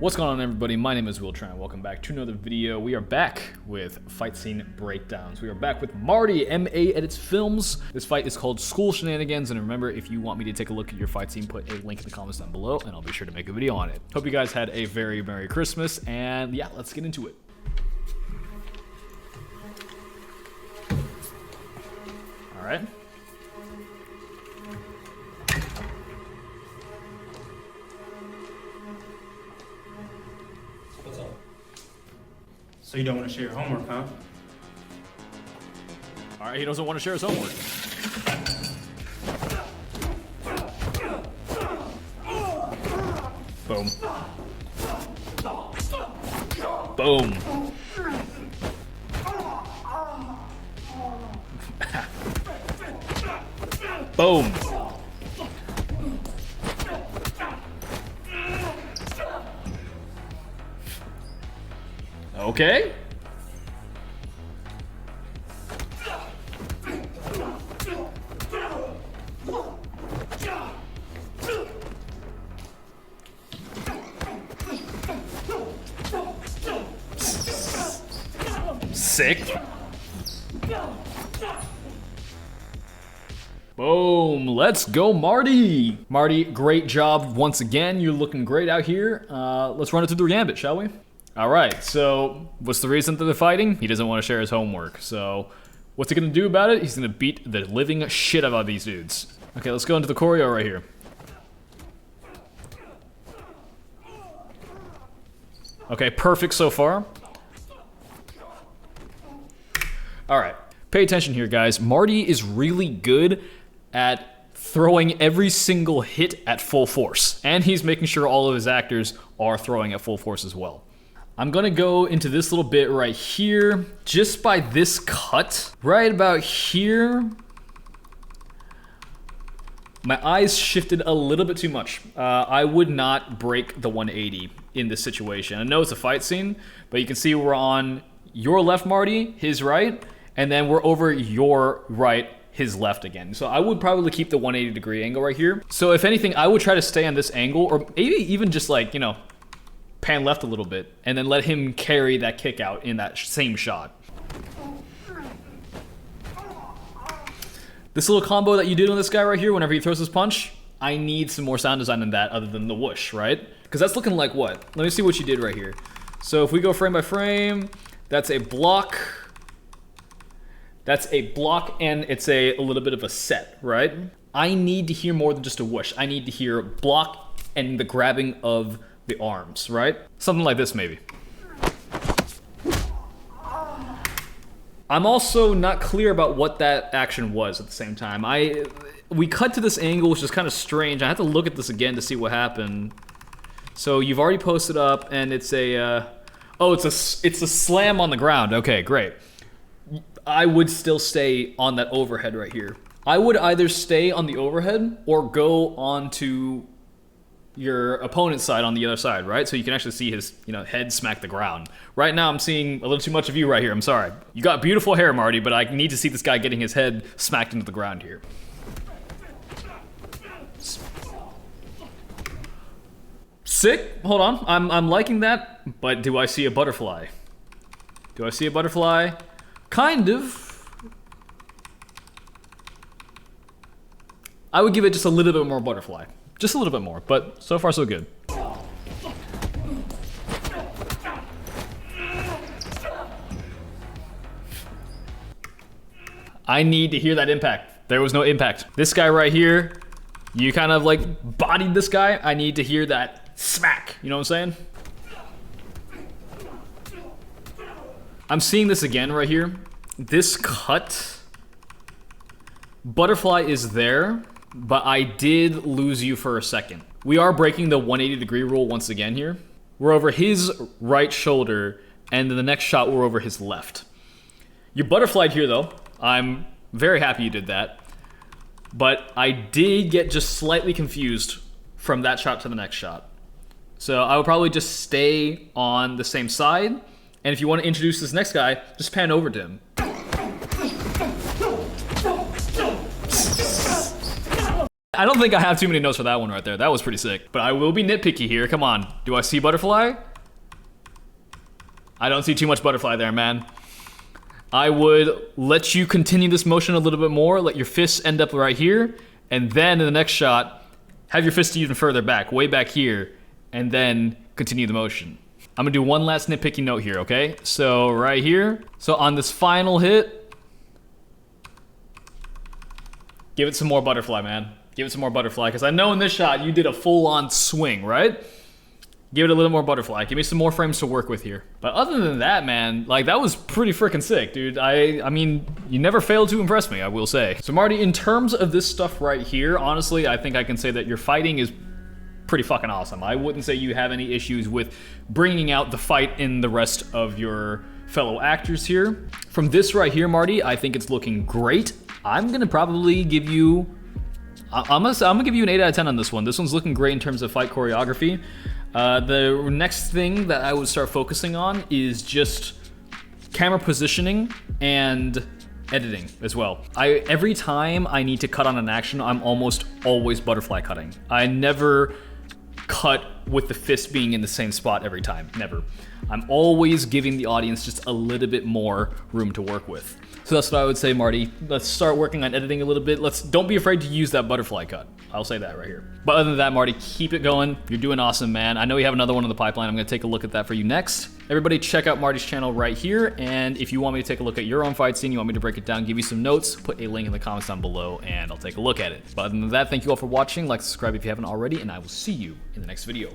What's going on, everybody? My name is Will Tran. Welcome back to another video. We are back with fight scene breakdowns. We are back with Marty, MA Edits Films. This fight is called School Shenanigans, and remember, if you want me to take a look at your fight scene, put a link in the comments down below, and I'll be sure to make a video on it. Hope you guys had a very Merry Christmas, and yeah, let's get into it. All right. So you don't want to share your homework, huh? All right, he doesn't want to share his homework. Boom. Boom. Boom. Okay. Sick. Boom. Let's go, Marty. Marty, great job once again. You're looking great out here. Let's run it through the gambit, shall we? All right, so what's the reason that they're fighting? He doesn't want to share his homework. So what's he gonna do about it? He's gonna beat the living shit out of these dudes. Okay, let's go into the choreo right here. Okay, perfect so far. All right, pay attention here, guys. Marty is really good at throwing every single hit at full force, and he's making sure all of his actors are throwing at full force as well. I'm gonna go into this little bit right here, just by this cut, right about here. My eyes shifted a little bit too much. I would not break the 180 in this situation. I know it's a fight scene, but you can see we're on your left, Marty, his right, and then we're over your right, his left again. So I would probably keep the 180-degree angle right here. So if anything, I would try to stay on this angle, or maybe even just like, you know, pan left a little bit, and then let him carry that kick out in that same shot. This little combo that you did on this guy right here, whenever he throws his punch, I need some more sound design than that other than the whoosh, right? Because that's looking like what? Let me see what you did right here. So if we go frame by frame, that's a block. That's a block, and it's a little bit of a set, right? I need to hear more than just a whoosh. I need to hear block and the grabbing of the arms, right? Something like this, maybe. I'm also not clear about what that action was at the same time. We cut to this angle, which is kind of strange. I have to look at this again to see what happened. So you've already posted up, and it's a, oh, it's a slam on the ground. Okay, great. I would still stay on that overhead right here. I would either stay on the overhead or go onto your opponent's side on the other side, right? So you can actually see his, head smack the ground. Right now, I'm seeing a little too much of you right here. I'm sorry. You got beautiful hair, Marty, but I need to see this guy getting his head smacked into the ground here. Sick. Hold on. I'm liking that, but do I see a butterfly? Do I see a butterfly? Kind of. I would give it just a little bit more butterfly. Just a little bit more, but so far so good. I need to hear that impact. There was no impact. This guy right here, you kind of like bodied this guy. I need to hear that smack. You know what I'm saying? I'm seeing this again right here. This cut, butterfly is there, but I did lose you for a second. We are breaking the 180-degree rule once again here. We're over his right shoulder, and then the next shot we're over his left. You butterflied here though. I'm very happy you did that. But I did get just slightly confused from that shot to the next shot. So I would probably just stay on the same side. And if you want to introduce this next guy, just pan over to him. I don't think I have too many notes for that one right there. That was pretty sick. But I will be nitpicky here. Come on. Do I see butterfly? I don't see too much butterfly there, man. I would let you continue this motion a little bit more. Let your fists end up right here. And then in the next shot, have your fist even further back, way back here. And then continue the motion. I'm gonna do one last nitpicky note here, okay? So right here. So on this final hit, give it some more butterfly, man. Give it some more butterfly, because I know in this shot you did a full-on swing, right? Give it a little more butterfly. Give me some more frames to work with here. But other than that, man, like, that was pretty freaking sick, dude. I mean, you never failed to impress me, I will say. So Marty, in terms of this stuff right here, honestly, I think I can say that your fighting is pretty fucking awesome. I wouldn't say you have any issues with bringing out the fight in the rest of your fellow actors here. From this right here, Marty, I think it's looking great. I'm gonna probably give you, I'm gonna give you an 8 out of 10 on this one. This one's looking great in terms of fight choreography. The next thing that I would start focusing on is just camera positioning and editing as well. Every time I need to cut on an action, I'm almost always butterfly cutting. I never cut with the fist being in the same spot every time, never. I'm always giving the audience just a little bit more room to work with. So that's what I would say, Marty. Let's start working on editing a little bit. Don't be afraid to use that butterfly cut. I'll say that right here. But other than that, Marty, keep it going. You're doing awesome, man. I know you have another one in the pipeline. I'm gonna take a look at that for you next. Everybody check out Marty's channel right here. And if you want me to take a look at your own fight scene, you want me to break it down, give you some notes, put a link in the comments down below and I'll take a look at it. But other than that, thank you all for watching. Like, subscribe if you haven't already, and I will see you in the next video.